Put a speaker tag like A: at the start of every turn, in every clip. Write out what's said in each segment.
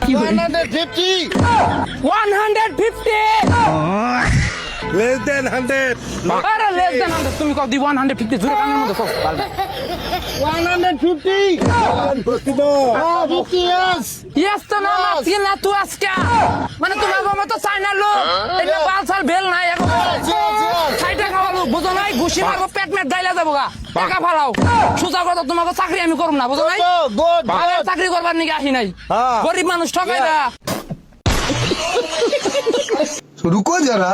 A: 150
B: less than 100
C: আরে less than 100 তুমি কও দি 150 জোরে কানের মধ্যে কও
A: 150 50 yes
C: ইয়েস তো না মাছি না তুই আজকে মানে তোমার গো মতো চাইনা লোক এটা বালসাল বেল নাই এখন সাইডে খাওয়ালো বুঝো নাই ঘুষি মারবো পেট মেট গাইলা যাবো গা টাকা ফালাও সুজা কথা তোমাকে চাকরি আমি করব না বুঝো নাই
A: good
C: ভালো চাকরি করবার নিকে আসি নাই গরিব মানুষ ঠকাইরা
D: रुको जरा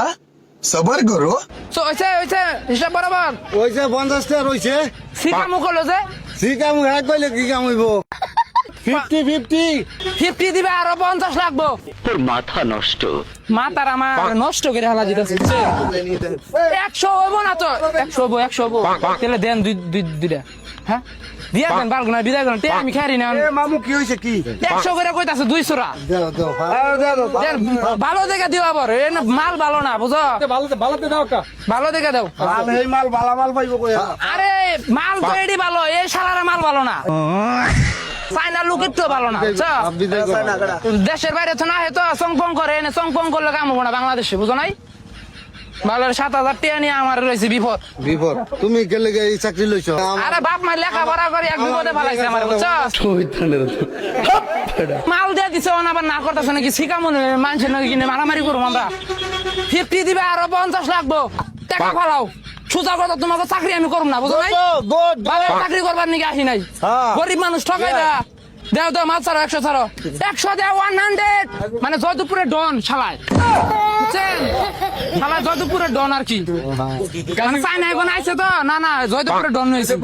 D: सबर करो
C: সো হইছে হিসাব বরাবর
A: ওইছে 50 টাকা রইছে
C: সিকামু করলো যে
A: সিকাম এক কইলে কি কাম হইব 50 50
C: 50 দিবে আরো 50 লাগবো
E: তোর মাথা নষ্ট।
C: মাতার আমার নষ্ট করে হালা দিতেছে 100 হইব না তো 100 হইব তাহলে দেন দুইটা হ্যাঁ দিয়া দেন বালগুনা বিদায় করেন তে আমি খাইরি না
A: এ মামু কি হইছে কি
C: 100 করে কইতাছে 200 রা
A: দাও
C: দেন ভালো দেখে দিও আবার এ না মাল ভালো না বুঝো ভালো দেখে দাও
A: মাল এই মাল বালা মাল পাইবো কই
C: আরে মাল তো এডি ভালো এই শালারা মাল ভালো না চাইনা লোক একটু ভালো না বুঝছো? দেশের বাইরে তো না হয়তো সংপং করে এনে সংপং করলে কাম হবো না বাংলাদেশে বুঝো নাই ভালো 7,000 টাকা নিয়ে আমার রয়েছে বিপদ
A: বিপদ তুমি গেলে এই চাকরি লইছো
C: আরে বাপ মা লেখাপড়া করে এক বিপদে ফেলাইছে আমার বুঝছো মাল দিয়ে দিছে না আবার না করতেছে নাকি শিকামন মানুষের নাকি কিনে মারামারি করবো আমরা 50 দিবে আরো 50 লাগবো টাকা ফালাও সুজা কথা তোমাকে চাকরি আমি করব না বুঝো নাই
A: গুড
C: ভালো চাকরি করবার নিকে আসি নাই গরিব মানুষ ঠকাইরা দেও দেও মাল ছাড়ো 100 ছাড়ো 100 দেও 100 মানে জয়দুপুরে ডন শালায় বুঝছেন শালা জয়দুপুরে ডন আর কি চাইনা এখন আইছে তো না জয়দুপুরে ডন হয়েছে